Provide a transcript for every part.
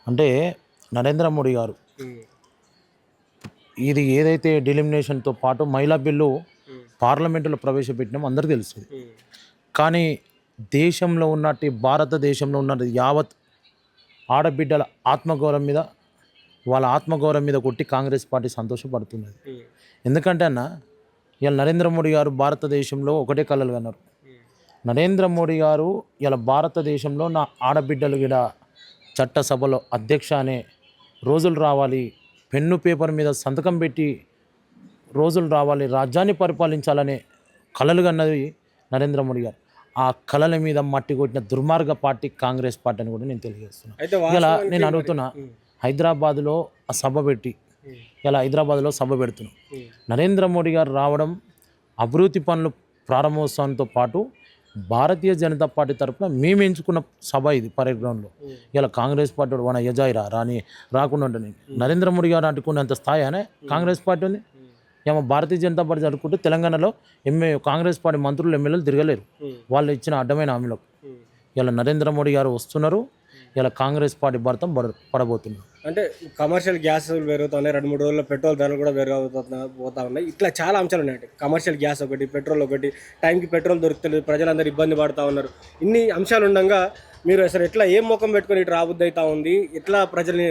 అంటే నరేంద్ర మోడీ గారు హ్మ్. ఇది ఏదైతే డిలిమినేషన్తో పాటు మహిళా బిల్లు పార్లమెంటులో ప్రవేశపెట్టినాం అందరికీ తెలుస్తుంది. హ్మ్. కానీ దేశంలో ఉన్నట్టు భారతదేశంలో ఉన్న యావత్ ఆడబిడ్డల ఆత్మగౌరవం మీద వాళ్ళ ఆత్మగౌరవం మీద కొట్టి కాంగ్రెస్ పార్టీ సంతోషపడుతున్నది. హ్మ్. ఎందుకంటే అన్న ఇలా నరేంద్ర మోడీ గారు భారతదేశంలో ఒకటే కలలు కన్నారు. హ్మ్. నరేంద్ర మోడీ గారు ఇలా భారతదేశంలో నా ఆడబిడ్డలు కూడా చట్టసభలో అధ్యక్ష అనే రోజులు రావాలి, పెన్ను పేపర్ మీద సంతకం పెట్టి రోజులు రావాలి, రాజ్యాన్ని పరిపాలించాలనే కలలు కన్నది నరేంద్ర మోడీ గారు. ఆ కలల మీద మట్టి కొట్టిన దుర్మార్గ పార్టీ కాంగ్రెస్ పార్టీ అని కూడా నేను తెలియజేస్తున్నాను. అయితే ఇలా వాస్తవానికి నేను మరి అడుగుతున్నా, హ్మ్. హైదరాబాదులో ఆ సభ పెట్టి హ్మ్. ఇలా హైదరాబాద్లో సభ పెడుతున్నాం. హ్మ్. నరేంద్ర మోడీ గారు రావడం అభివృద్ధి పనులు ప్రారంభోత్సవంతో పాటు భారతీయ జనతా పార్టీ తరఫున మేము ఎంచుకున్న సభ ఇది పరేడ్ గ్రౌండ్లో. హ్మ్. ఇలా కాంగ్రెస్ పార్టీ వాడు మన యజాయిరా రాని రాకుండా ఉంటుంది. నరేంద్ర మోడీ గారు అంటుకున్నంత స్థాయి అనే కాంగ్రెస్ పార్టీ ఉంది. హ్మ్. ఏమో భారతీయ జనతా పార్టీ జరుపుకుంటే తెలంగాణలో కాంగ్రెస్ పార్టీ మంత్రులు ఎమ్మెల్యేలు తిరగలేరు హ్మ్. వాళ్ళు ఇచ్చిన అడ్డమైన హామీలకు. హ్మ్. ఇలా నరేంద్ర మోడీ గారు వస్తున్నారు, ఇలా కాంగ్రెస్ పార్టీ భర్తం పడబోతున్నారు. అంటే కమర్షియల్ గ్యాసులు పెరుగుతున్నాయి. 2, 3 రోజుల్లో పెట్రోల్ ధరలు కూడా పోతా ఉన్నాయి. ఇట్లా చాలా అంశాలు ఉన్నాయండి. కమర్షియల్ గ్యాస్ ఒకటి, పెట్రోల్ ఒకటి, టైంకి పెట్రోల్ దొరుకుతలేదు, ప్రజలందరూ ఇబ్బంది పడుతూ ఉన్నారు. ఇన్ని అంశాలు ఉండగా మీరు అసలు ఎట్లా ఏం ముఖం పెట్టుకొని ఇటు రాబుద్ది అవుతా ఉంది? ఎట్లా ప్రజల్ని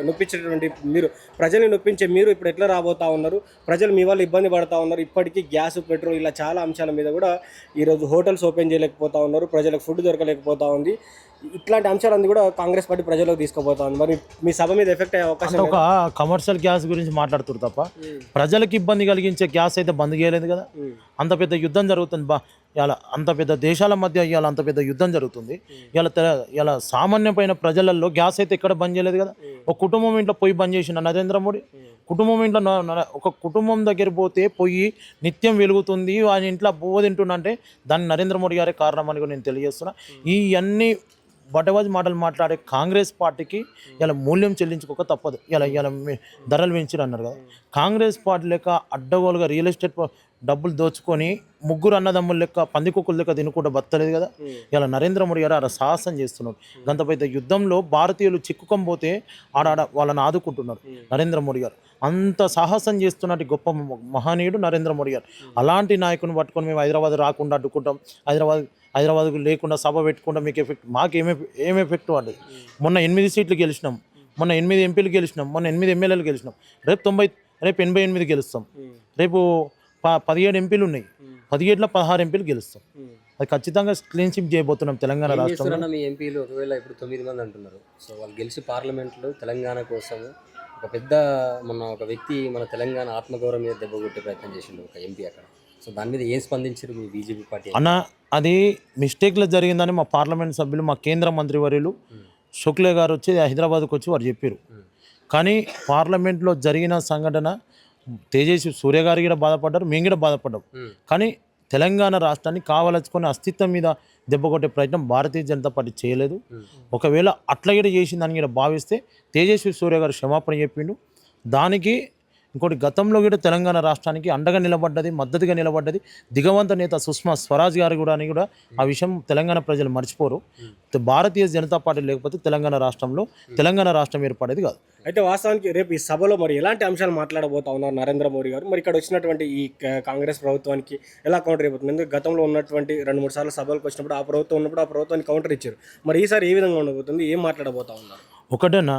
నొప్పించేటువంటి మీరు, ప్రజల్ని నొప్పించే మీరు ఇప్పుడు ఎట్లా రాబోతా ఉన్నారు? ప్రజలు మీ వల్ల ఇబ్బంది పడతా ఉన్నారు. ఇప్పటికీ గ్యాస్, పెట్రోల్ ఇలా చాలా అంశాల మీద కూడా ఈరోజు హోటల్స్ ఓపెన్ చేయలేకపోతా ఉన్నారు. ప్రజలకు ఫుడ్ దొరకలేకపోతా ఉంది. ఇట్లాంటి అంశాలన్నీ కూడా కాంగ్రెస్ పార్టీ ప్రజలకు తీసుకుపోతా ఉంది. మరి మీ సభ మీద ఎఫెక్ట్ అయ్యే అవకాశం అంటే ఒక కమర్షియల్ గ్యాస్ గురించి మాట్లాడుతారు తప్ప ఉమ్, ప్రజలకు ఇబ్బంది కలిగించే గ్యాస్ అయితే బంద్ చేయలేదు కదా. ఉమ్, అంత పెద్ద యుద్ధం జరుగుతుంది ఇలా అంత పెద్ద దేశాల మధ్య ఇవాళ అంత పెద్ద యుద్ధం జరుగుతుంది. ఇలా సామాన్యమైన ప్రజలలో గ్యాస్ అయితే ఎక్కడ బంద్ చేయలేదు కదా. ఒక కుటుంబం ఇంట్లో పొయ్యి బంద్ చేసిన నరేంద్ర మోడీ. కుటుంబం ఇంట్లో ఒక కుటుంబం దగ్గర పోతే పొయ్యి నిత్యం వెలుగుతుంది, ఆయన ఇంట్లో బువ్వ తింటున్నంటే దాన్ని నరేంద్ర మోడీ గారే కారణం అని కూడా నేను తెలియజేస్తున్నా. ఈ అన్ని బటవాజ్ మాటలు మాట్లాడే కాంగ్రెస్ పార్టీకి ఇలా మూల్యం చెల్లించుకోక తప్పదు. ఇలా ధరలు పెంచిరు అన్నారు కదా. కాంగ్రెస్ పార్టీ లెక్క అడ్డగోలుగా రియల్ ఎస్టేట్ డబ్బులు దోచుకొని ముగ్గురు అన్నదమ్ముల లెక్క పందికొక్కుల లెక్క తినుకుంటూ బతలేదు కదా. ఇలా నరేంద్ర మోడీ గారు అలా సాహసం చేస్తున్నారు. గంత పెద్ద యుద్ధంలో భారతీయులు చిక్కుకొనిపోతే ఆడ వాళ్ళని ఆదుకుంటున్నారు నరేంద్ర మోడీ గారు. అంత సాహసం చేస్తున్నట్టు గొప్ప మహనీయుడు నరేంద్ర మోడీ గారు. అలాంటి నాయకుని పట్టుకొని మేము హైదరాబాద్ రాకుండా అడ్డుకుంటాం, హైదరాబాద్కు లేకుండా సభ పెట్టుకుంటాం, మీకు ఎఫెక్ట్ మాకు ఏం ఎఫెక్ట్ పడ్డది. మొన్న 8 సీట్లు గెలిచినాం, మొన్న 8 ఎంపీలు గెలిచినాం, మొన్న 8 ఎమ్మెల్యేలు గెలిచినాం. రేపు 88 గెలుస్తాం. రేపు 17 ఎంపీలు ఉన్నాయి, 17లో 16 ఎంపీలు గెలుస్తాం. అది ఖచ్చితంగా క్లీన్ స్వీప్ చేయబోతున్నాం తెలంగాణ ఏం రాష్ట్రంలో. చేస్తున్నారన్న మీ ఎంపీలు? ఒకవేళ ఇప్పుడు 9 మంది అంటున్నారు. సో వాళ్ళు గెలిచి పార్లమెంట్లో తెలంగాణ కోసం ఒక పెద్ద ఒక వ్యక్తి మన తెలంగాణ ఆత్మగౌరవం మీద దెబ్బ కొట్టే ప్రయత్నం చేసిండు ఒక ఎంపీ అక్కడ. సో దాని మీద ఏం స్పందించారు మీ బీజేపీ పార్టీ? అన్న అది మిస్టేక్లో జరిగిందని మా పార్లమెంట్ సభ్యులు, మా కేంద్ర మంత్రివర్యులు శుక్లే గారు వచ్చి హైదరాబాద్కు వచ్చి వారు చెప్పారు. కానీ పార్లమెంట్లో జరిగిన సంఘటన తేజస్వి సూర్య గారు కూడా బాధపడ్డారు, మేము కూడా బాధపడ్డాం. కానీ తెలంగాణ రాష్ట్రాన్ని కావాలనుకునే అస్తిత్వం మీద దెబ్బ కొట్టే ప్రయత్నం భారతీయ జనతా పార్టీ చేయలేదు. ఒకవేళ అట్లా కూడా చేసిందని కూడా భావిస్తే తేజస్వి సూర్య గారు క్షమాపణ చెప్పిండు. దానికి ఇంకోటి గతంలో కూడా తెలంగాణ రాష్ట్రానికి అండగా నిలబడ్డది, మద్దతుగా నిలబడ్డది దిగవంత నేత సుష్మా స్వరాజ్ గారు కూడా అని కూడా ఆ విషయం తెలంగాణ ప్రజలు మర్చిపోరు. భారతీయ జనతా పార్టీ లేకపోతే తెలంగాణ రాష్ట్రం ఏర్పడేది కాదు. అయితే వాస్తవానికి రేపు ఈ సభలో మరి ఎలాంటి అంశాలు మాట్లాడబోతా ఉన్నారు నరేంద్ర మోడీ గారు? మరి ఇక్కడ వచ్చినటువంటి ఈ కాంగ్రెస్ ప్రభుత్వానికి ఎలా కౌంటర్ అయిపోతుంది? ఎందుకంటే గతంలో ఉన్నటువంటి 2-3 సార్లు సభలకు వచ్చినప్పుడు ఆ ప్రభుత్వం ఉన్నప్పుడు ఆ ప్రభుత్వానికి కౌంటర్ ఇచ్చారు. మరి ఈసారి ఏ విధంగా ఉండబోతుంది? ఏం మాట్లాడబోతా ఉన్నారు? ఒకటేనా,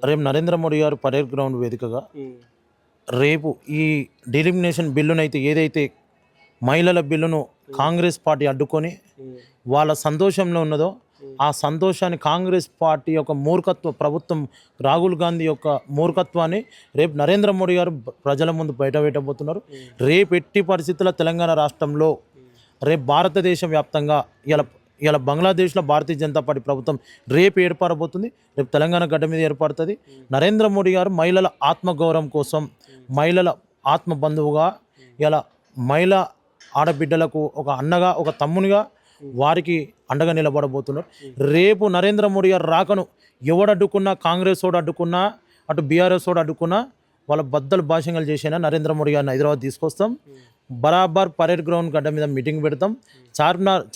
రేపు నరేంద్ర మోడీ గారు పరేడ్ గ్రౌండ్ వేదికగా రేపు ఈ డిలిమినేషన్ బిల్లునైతే ఏదైతే మహిళల బిల్లును కాంగ్రెస్ పార్టీ అడ్డుకొని వాళ్ళ సంతోషంలో ఉన్నదో ఆ సంతోషాన్ని కాంగ్రెస్ పార్టీ యొక్క మూర్ఖత్వ, ప్రభుత్వం రాహుల్ గాంధీ యొక్క మూర్ఖత్వాన్ని రేపు నరేంద్ర మోడీ గారు ప్రజల ముందు బయట పెట్టబోతున్నారు. రేపు ఎట్టి పరిస్థితుల్లో తెలంగాణ రాష్ట్రంలో రేపు భారతదేశం వ్యాప్తంగా ఇలా బంగ్లాదేశ్లో భారతీయ జనతా పార్టీ ప్రభుత్వం రేపు ఏర్పడబోతుంది. రేపు తెలంగాణ గడ్డ మీద ఏర్పడుతుంది. నరేంద్ర మోడీ గారు మహిళల ఆత్మగౌరవం కోసం, మహిళల ఆత్మ బంధువుగా, ఇలా మహిళా ఆడబిడ్డలకు ఒక అన్నగా, ఒక తమ్మునిగా వారికి అండగా నిలబడబోతున్నారు. రేపు నరేంద్ర మోడీ గారు రాకను ఎవడు అడ్డుకున్నా, కాంగ్రెస్ వాడు అడ్డుకున్నా, అటు బీఆర్ఎస్ వాడు అడ్డుకున్నా వాళ్ళ బద్దలు భాషంగా చేసినా నరేంద్ర మోడీ గారిని హైదరాబాద్ తీసుకొస్తాం. బరాబర్ పరేడ్ గ్రౌండ్ గడ్డ మీద మీటింగ్ పెడతాం.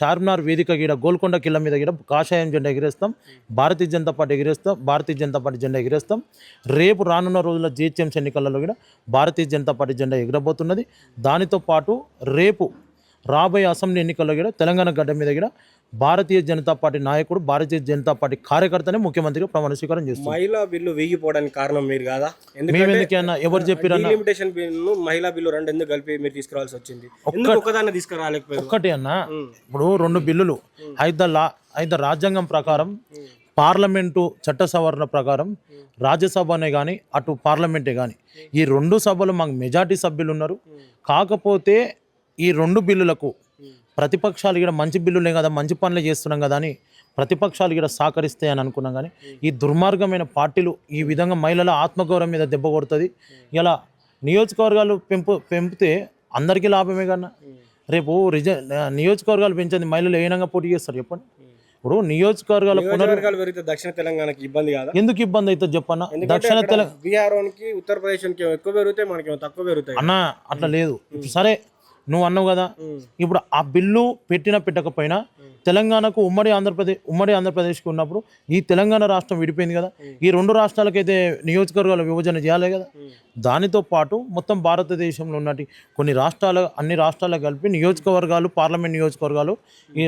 చార్మినార్ వేదిక గీడ గోల్కొండ కిల్ల మీద గీడ కాషాయం జెండా ఎగిరేస్తాం. భారతీయ జనతా పార్టీ జెండా ఎగిరేస్తాం. రేపు రానున్న రోజుల్లో జిహెచ్ఎంసీ ఎన్నికలలో కూడా భారతీయ జనతా పార్టీ జెండా ఎగిరబోతున్నది. దానితో పాటు రేపు రాబోయే అసెంబ్లీ ఎన్నికల్లో కూడా తెలంగాణ గడ్డ మీద కూడా భారతీయ జనతా పార్టీ నాయకుడు, భారతీయ జనతా పార్టీ కార్యకర్తనే ముఖ్యమంత్రిగా ప్రమాణ స్వీకారం చేస్తారు. మహిళా బిల్లు వీగిపోవడానికి కారణం మీరు కాదా? మేమెందుకన్నా ఎవరు చెప్పారన్నా? లిమిటేషన్ బిల్లు మహిళా బిల్లు రెండు ఎందుకు కలిపి మీరు తీసుకురావాల్సి వచ్చింది? ఎందుకు ఒకదాన్ని తీసుకురాలేకపోయారు? ఒక్కటే అన్న, ఇప్పుడు 2 బిల్లులు అయితే రాజ్యాంగం ప్రకారం పార్లమెంటు చట్ట సవరణ ప్రకారం రాజ్యసభనే కానీ అటు పార్లమెంటే కానీ ఈ 2 సభలు మాకు మెజార్టీ సభ్యులు ఉన్నారు. కాకపోతే ఈ 2 బిల్లులకు ప్రతిపక్షాలు కూడా మంచి బిల్లులే కదా, మంచి పనులే చేస్తున్నాం కదా అని ప్రతిపక్షాలు కూడా సహకరిస్తాయని అనుకున్నాం. కానీ ఈ దుర్మార్గమైన పార్టీలు ఈ విధంగా మహిళల ఆత్మగౌరవం మీద దెబ్బ కొడుతుంది. ఇలా నియోజకవర్గాలు పెంపితే అందరికీ లాభమే కన్నా. రేపు నియోజకవర్గాలు పెంచింది మహిళలు ఏ విధంగా పోటీ చేస్తారు చెప్పండి? ఇప్పుడు నియోజకవర్గాలు పెరిగితే దక్షిణ తెలంగాణకి ఇబ్బంది కాదా? ఎందుకు ఇబ్బంది అవుతుంది చెప్పన్న? దక్షిణ తెలంగాణ బీహార్కి ఉత్తరప్రదేశ్కి ఎక్కువ పెరుగుతాయి, మనకి తక్కువ పెరుగుతాయి అన్న. అట్లా లేదు. సరే నువ్వు అన్నావు కదా, ఇప్పుడు ఆ బిల్లు పెట్టకపోయినా తెలంగాణకు ఉమ్మడి ఆంధ్రప్రదేశ్కి ఉన్నప్పుడు ఈ తెలంగాణ రాష్ట్రం విడిపోయింది కదా, ఈ 2 రాష్ట్రాలకైతే నియోజకవర్గాల విభజన చేయాలి కదా. దానితో పాటు మొత్తం భారతదేశంలో ఉన్నటి అన్ని రాష్ట్రాలకు కలిపి నియోజకవర్గాలు, పార్లమెంట్ నియోజకవర్గాలు, ఈ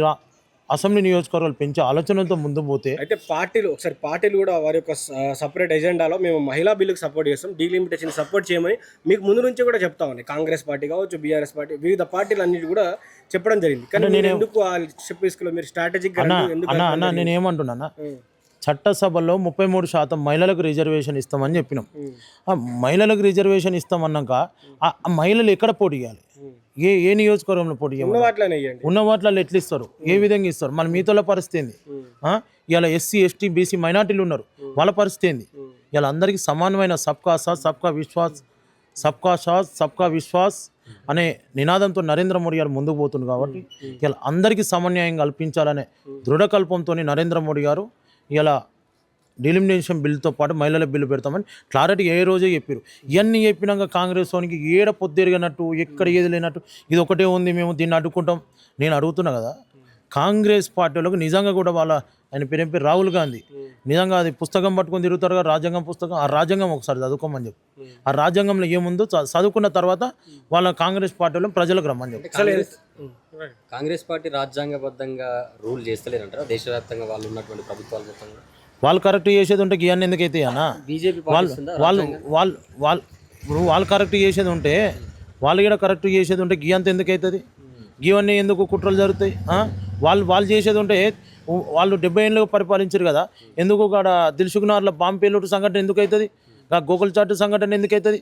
అసెంబ్లీ నియోజకవర్గాలు పెంచే ఆలోచనలతో ముందు పోతే అయితే పార్టీలు కూడా వారి యొక్క సపరేట్ ఎజెండాలో మేము మహిళా బిల్లుకి సపోర్ట్ చేస్తాం, డీలిమిటేషన్ సపోర్ట్ చేయమని మీకు ముందు నుంచి కూడా చెప్తామని కాంగ్రెస్ పార్టీ కావచ్చు, బీఆర్ఎస్ పార్టీ, వివిధ పార్టీలు అన్నిటి కూడా చెప్పడం జరిగింది. కానీ నేను ఎందుకు మీరు స్ట్రాటజిక్ అన్న నేను ఏమంటున్నా, చట్టసభలో 33% మహిళలకు రిజర్వేషన్ ఇస్తామని చెప్పినాం. ఆ మహిళలకు రిజర్వేషన్ ఇస్తామన్నాక ఆ మహిళలు ఎక్కడ పోటీ చేయాలి? ఏ నియోజకవర్గంలో పోటీ చేయాలి? ఉన్న వాటిలో ఎట్లా ఇస్తారు? ఏ విధంగా ఇస్తారు? మన మీతోల పరిస్థితి ఏంది? ఇలా SC, ST, BC మైనార్టీలు ఉన్నారు, వాళ్ళ పరిస్థితి ఏంది? ఇలా అందరికీ సమానమైన సబ్కా సాత్ సబ్కా విశ్వాస్ అనే నినాదంతో నరేంద్ర మోడీ గారు ముందుకు పోతుంది. కాబట్టి ఇలా అందరికీ సమన్యాయం కల్పించాలనే దృఢకల్పంతో నరేంద్ర మోడీ గారు ఇలా డిలిమినేషన్ బిల్లుతో పాటు మహిళల బిల్లు పెడతామని క్లారిటీ ఏ రోజే చెప్పారు. ఇవన్నీ చెప్పినాక కాంగ్రెస్ వానికి ఏడ పొద్దురిగినట్టు, ఎక్కడ ఏది లేనట్టు, ఇది ఒకటే ఉంది, మేము దీన్ని అడ్డుకుంటాం. నేను అడుగుతున్నా కదా, కాంగ్రెస్ పార్టీలకు నిజంగా కూడా ఆయన పేరు రాహుల్ గాంధీ నిజంగా అది పుస్తకం పట్టుకొని తిరుగుతారు కదా, రాజ్యాంగం పుస్తకం. ఆ రాజ్యాంగం ఒకసారి చదువుకోమని చెప్పు. ఆ రాజ్యాంగంలో ఏముందో చదువుకున్న తర్వాత వాళ్ళ కాంగ్రెస్ పార్టీలో ప్రజలకు రమ్మని చెప్పు. కాంగ్రెస్ పార్టీ రాజ్యాంగబద్ధంగా రూల్ చేస్తలేరంటారా దేశవ్యాప్తంగా వాళ్ళు ఉన్నటువంటి ప్రభుత్వాలు మొత్తంగా? వాళ్ళు కరెక్ట్ చేసేది ఉంటే ఇవన్నీ ఎందుకు అవుతాయి అన్న? బీజేపీ వాళ్ళు కరెక్ట్ చేసేది ఉంటే వాళ్ళు కూడా కరెక్ట్ చేసేది ఉంటే గీ అంత ఎందుకు అవుతుంది? ఇవన్నీ ఎందుకు కుట్రలు జరుగుతాయి? వాళ్ళు చేసేది ఉంటే వాళ్ళు 70 ఏళ్ళు పరిపాలించారు కదా, ఎందుకు కాడ దిల్సుఖ్నగర్లో బాంబు పేలుడు సంఘటన ఎందుకు అవుతుంది? గోకుల్ చాటు సంఘటన ఎందుకు అవుతుంది?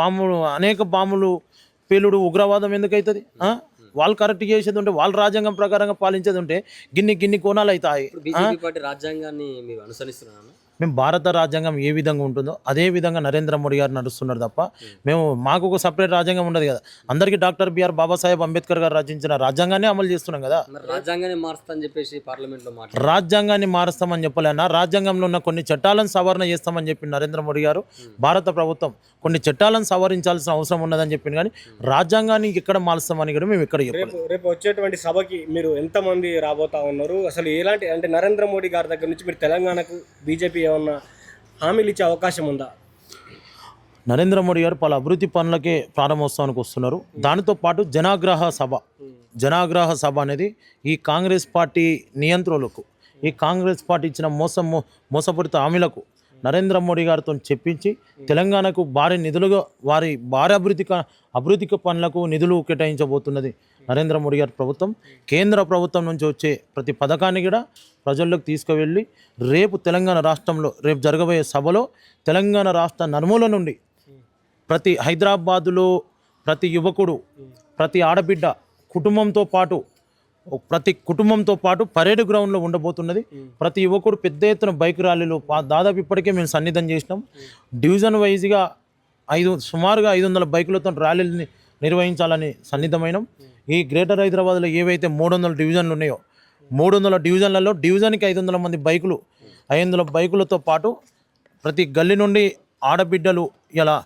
బాంబులు అనేక బాంబులు పేలుడు ఉగ్రవాదం ఎందుకు అవుతుంది? వాళ్ళు కరెక్ట్ చేసేది ఉంటే, వాళ్ళు రాజ్యాంగం ప్రకారంగా పాలించేది ఉంటే గిన్ని కోణాలు అవుతాయి. బీజేపీ పార్టీ రాజ్యాంగాన్ని మీరు అనుసరిస్తున్నాను. మేము భారత రాజ్యాంగం ఏ విధంగా ఉంటుందో అదే విధంగా నరేంద్ర మోడీ గారు నడుస్తున్నారు తప్ప మాకు ఒక సపరేట్ రాజ్యాంగం ఉండదు కదా. అందరికీ డాక్టర్ బిఆర్ బాబాసాహెబ్ అంబేద్కర్ గారు రచించిన రాజ్యాంగాన్ని అమలు చేస్తున్నాం కదా. రాజ్యాంగాన్ని మారుస్తామని చెప్పేసి పార్లమెంట్లో రాజ్యాంగాన్ని మారుస్తామని చెప్పలేనా? రాజ్యాంగంలో ఉన్న కొన్ని చట్టాలను సవరణ చేస్తామని చెప్పి నరేంద్ర మోడీ గారు, భారత ప్రభుత్వం కొన్ని చట్టాలను సవరించాల్సిన అవసరం ఉన్నదని చెప్పింది. కానీ రాజ్యాంగాన్ని ఎక్కడ మారుస్తామని కూడా మేము ఇక్కడ చెప్పాలి. రేపు వచ్చేటువంటి సభకి మీరు ఎంతమంది రాబోతా ఉన్నారు? అసలు ఎలాంటి అంటే నరేంద్ర మోడీ గారి దగ్గర నుంచి మీరు తెలంగాణకు బీజేపీ ఏమన్నా హామీలు ఇచ్చే అవకాశం ఉందా? నరేంద్ర మోడీ గారు పలు అభివృద్ధి పనులకే ప్రారంభోత్సవానికి వస్తున్నారు. దానితో పాటు జనాగ్రహ సభ అనేది ఈ కాంగ్రెస్ పార్టీ నియంత్రణలకు, ఈ కాంగ్రెస్ పార్టీ ఇచ్చిన మోసపూరిత హామీలకు నరేంద్ర మోడీ గారితో చెప్పించి తెలంగాణకు భారీ నిధులుగా భారీ అభివృద్ధి పనులకు నిధులు కేటాయించబోతున్నది నరేంద్ర మోడీ గారి ప్రభుత్వం. కేంద్ర ప్రభుత్వం నుంచి వచ్చే ప్రతి పథకాన్ని కూడా ప్రజల్లోకి తీసుకువెళ్ళి రేపు తెలంగాణ రాష్ట్రంలో రేపు జరగబోయే సభలో తెలంగాణ రాష్ట్ర నలుమూల నుండి ప్రతి హైదరాబాదులో ప్రతి యువకుడు, ప్రతి ఆడబిడ్డ ప్రతి కుటుంబంతో పాటు పరేడ్ గ్రౌండ్లో ఉండబోతున్నది. ప్రతి యువకుడు పెద్ద ఎత్తున బైక్ ర్యాలీలు దాదాపు ఇప్పటికే మేము సన్నిధం చేసినాం. డివిజన్ వైజ్గా సుమారుగా 500 బైకులతో ర్యాలీని నిర్వహించాలని సన్నిధమైనాం. ఈ గ్రేటర్ హైదరాబాద్లో ఏవైతే 300 డివిజన్లు ఉన్నాయో 300 డివిజన్లలో డివిజన్కి 500 మంది బైకులు, 500 బైకులతో పాటు ప్రతి గల్లీ నుండి ఆడబిడ్డలు ఇలా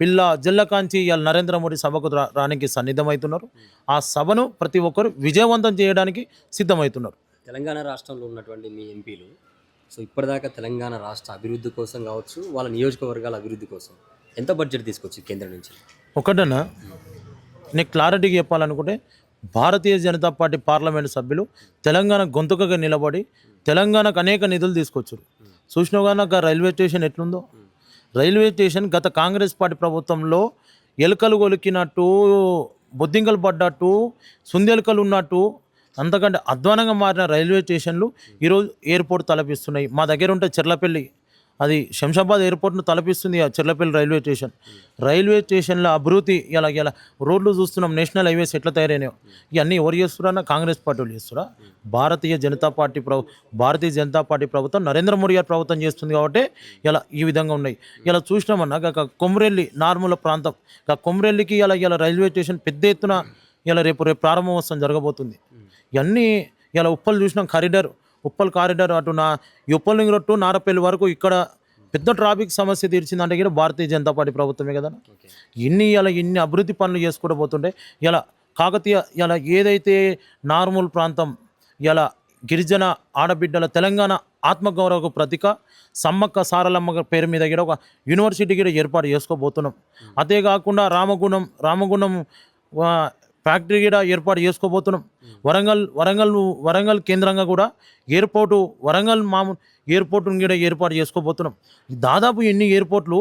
పిల్ల జల్లకాంచి ఇవాళ నరేంద్ర మోడీ సభకు రానికి సన్నిద్ధమవుతున్నారు. ఆ సభను ప్రతి ఒక్కరు విజయవంతం చేయడానికి సిద్ధమవుతున్నారు. తెలంగాణ రాష్ట్రంలో ఉన్నటువంటి మీ ఎంపీలు సో ఇప్పటిదాకా తెలంగాణ రాష్ట్ర అభివృద్ధి కోసం కావచ్చు, వాళ్ళ నియోజకవర్గాల అభివృద్ధి కోసం ఎంత బడ్జెట్ తీసుకొచ్చి కేంద్రం నుంచి? ఒకటన్నా నీకు క్లారిటీగా చెప్పాలనుకుంటే భారతీయ జనతా పార్టీ పార్లమెంటు సభ్యులు తెలంగాణ గొంతుకగా నిలబడి తెలంగాణకు అనేక నిధులు తీసుకొచ్చారు. చూసినావు కానీ నాకు రైల్వే స్టేషన్ ఎట్లుందో, రైల్వే స్టేషన్ గత కాంగ్రెస్ పార్టీ ప్రభుత్వంలో ఎలుకలు కొలికినట్టు, బొద్దింకలు పడ్డట్టు, సుందెలుకలు ఉన్నట్టు అంతకంటే అధ్వానంగా మారిన రైల్వే స్టేషన్లు ఈరోజు ఎయిర్పోర్ట్ తలపిస్తున్నాయి. మా దగ్గర ఉంటే చెర్లపల్లి, అది శంషాబాద్ ఎయిర్పోర్ట్ను తలపిస్తుంది ఆ చెర్లపల్లి రైల్వే స్టేషన్. రైల్వే స్టేషన్ల అభివృద్ధి ఇలా ఇలా రోడ్లు చూస్తున్నాం, నేషనల్ హైవేస్ ఎట్లా తయారైనాయో. ఇవన్నీ ఎవరు చేస్తున్నా? కాంగ్రెస్ పార్టీలు చేస్తురా? భారతీయ జనతా పార్టీ ప్రభుత్వం నరేంద్ర మోడీ గారి ప్రభుత్వం చేస్తుంది కాబట్టి ఇలా ఈ విధంగా ఉన్నాయి. ఇలా చూసినామన్నా కొమరెల్లి నార్మల్ ప్రాంతం, కొమరెల్లికి ఇలా రైల్వే స్టేషన్ పెద్ద ఎత్తున రేపు ప్రారంభోత్సవం జరగబోతుంది. ఇవన్నీ ఇలా ఉప్పల్ చూసినాం, ఉప్పల్ కారిడార్ అటు Uppal ring road to Narapally వరకు ఇక్కడ పెద్ద ట్రాఫిక్ సమస్య తీర్చిందంటే కూడా భారతీయ జనతా పార్టీ ప్రభుత్వమే కదా. ఇన్ని అభివృద్ధి పనులు చేసుకుంటూ పోతుంటే ఇలా కాకతీయ ఇలా ఏదైతే నార్మల్ ప్రాంతం ఇలా గిరిజన ఆడబిడ్డల తెలంగాణ ఆత్మగౌరవకు ప్రతీక సమ్మక్క సారలమ్మ పేరు మీద కూడా ఒక యూనివర్సిటీ కూడా ఏర్పాటు చేసుకోబోతున్నాం. అదే కాకుండా రామగుణం ఫ్యాక్టరీ కూడా ఏర్పాటు చేసుకోబోతున్నాం. వరంగల్ కేంద్రంగా కూడా వరంగల్ ఎయిర్పోర్టును కూడా ఏర్పాటు చేసుకోబోతున్నాం. దాదాపు ఎన్ని ఎయిర్పోర్ట్లు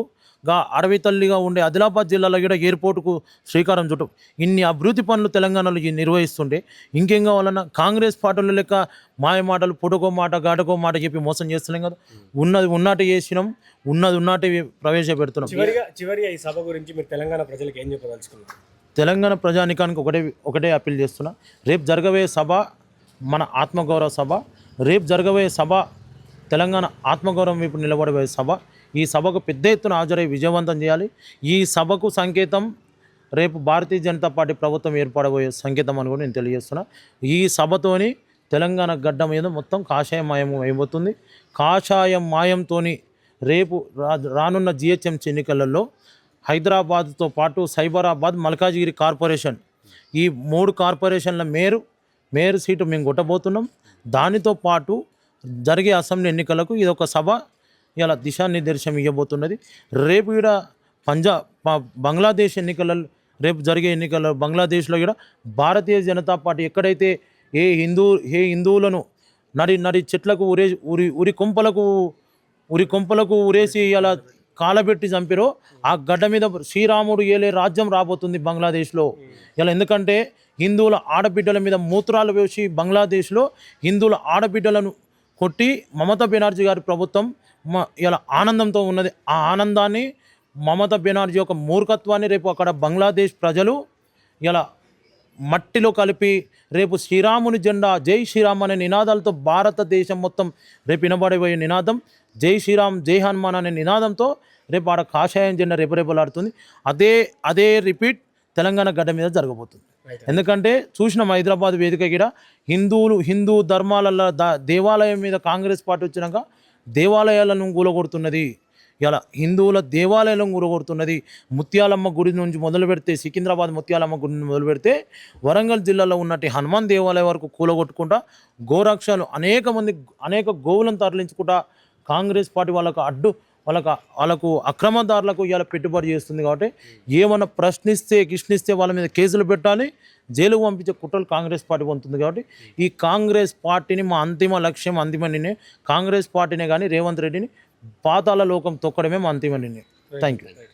అడవి తల్లిగా ఉండే ఆదిలాబాద్ జిల్లాలో కూడా ఎయిర్పోర్టుకు శ్రీకారం చుట్టం. ఇన్ని అభివృద్ధి పనులు తెలంగాణలో నిర్వహిస్తుంటే ఇంకేం కావాలన్నా? కాంగ్రెస్ పార్టీల లెక్క మాయ మాటలు, పుటకో మాట గాటకో మాట చెప్పి మోసం చేస్తున్నాం కదా. ఉన్నటి చేసినాం, ఉన్నటి ప్రవేశపెడుతున్నాం. చివరిగా ఈ సభ గురించి మీరు తెలంగాణ ప్రజలకు ఏం చెప్పదలుచుకున్నారు? తెలంగాణ ప్రజానికానికి ఒకటే అప్పీల్ చేస్తున్నా. రేపు జరగబోయే సభ మన ఆత్మగౌరవ సభ. రేపు జరగబోయే సభ తెలంగాణ ఆత్మగౌరవం వైపు నిలబడబోయే సభ. ఈ సభకు పెద్ద ఎత్తున హాజరై విజయవంతం చేయాలి. ఈ సభకు సంకేతం రేపు భారతీయ జనతా పార్టీ ప్రభుత్వం ఏర్పడబోయే సంకేతం అని కూడా నేను తెలియజేస్తున్నా. ఈ సభతోని తెలంగాణ గడ్డ మీద మొత్తం కాషాయం మాయం అయిపోతుంది. కాషాయం మాయంతో రేపు రానున్న జిహెచ్ఎంసీ ఎన్నికలలో హైదరాబాద్తో పాటు సైబరాబాద్, మల్కాజిగిరి కార్పొరేషన్, ఈ 3 కార్పొరేషన్ల మేయర్ సీటు మేము కొట్టబోతున్నాం. దానితో పాటు జరిగే అసెంబ్లీ ఎన్నికలకు ఇదొక సభ ఇలా దిశానిర్దేశం ఇవ్వబోతున్నది. రేపు కూడా బంగ్లాదేశ్ ఎన్నికలలో, రేపు జరిగే ఎన్నికల్లో బంగ్లాదేశ్లో కూడా భారతీయ జనతా పార్టీ ఎక్కడైతే ఏ హిందువులను నడి చెట్లకు ఉరి కొంపలకు ఉరేసి ఇలా కాలబెట్టి చంపిరో ఆ గడ్డ మీద శ్రీరాముడు ఏలే రాజ్యం రాబోతుంది బంగ్లాదేశ్లో. ఇలా ఎందుకంటే హిందువుల ఆడబిడ్డల మీద మూత్రాలు వేసి బంగ్లాదేశ్లో హిందువుల ఆడబిడ్డలను కొట్టి మమతా బెనర్జీ గారి ప్రభుత్వం ఇలా ఆనందంతో ఉన్నది. ఆ ఆనందాన్ని, మమతా బెనర్జీ యొక్క మూర్ఖత్వాన్ని రేపు అక్కడ బంగ్లాదేశ్ ప్రజలు ఇలా మట్టిలో కలిపి రేపు శ్రీరాముని జెండా జై శ్రీరామ్ అనే నినాదాలతో భారతదేశం మొత్తం రేపు వినబడబోయే నినాదం జై శ్రీరామ్ జై హనుమాన్ అనే నినాదంతో రేపు ఆడ కాషాయం జెండా రేపరేపలాడుతుంది. అదే రిపీట్ తెలంగాణ గడ్డ మీద జరగబోతుంది. ఎందుకంటే చూసినాం హైదరాబాద్ వేదిక కూడా హిందూ ధర్మాలలో దేవాలయం మీద కాంగ్రెస్ పార్టీ వచ్చినాక దేవాలయాలను కూలగొడుతున్నది. ఇలా హిందువుల దేవాలయాలను కూలగొడుతున్నది. ముత్యాలమ్మ గుడి నుంచి మొదలు పెడితే, సికింద్రాబాద్ ముత్యాలమ్మ గుడి నుంచి మొదలు పెడితే వరంగల్ జిల్లాలో ఉన్నట్టు హనుమాన్ దేవాలయం వరకు కూలగొట్టుకుంటా గోరక్షలు అనేక గోవులను తరలించుకుంటా కాంగ్రెస్ పార్టీ వాళ్ళకు అక్రమదారులకు ఇలా పెట్టుబడి చేస్తుంది. కాబట్టి ఏమన్నా కిష్నిస్తే వాళ్ళ మీద కేసులు పెట్టాలి, జైలుకు పంపించే కుట్రలు కాంగ్రెస్ పార్టీ పొందుతుంది. కాబట్టి ఈ కాంగ్రెస్ పార్టీని మా అంతిమ లక్ష్యం, కాంగ్రెస్ పార్టీనే కానీ రేవంత్ రెడ్డిని పాతాళ లోకం తొక్కడమే మా అంతిమ నిర్ణయం. Thank you.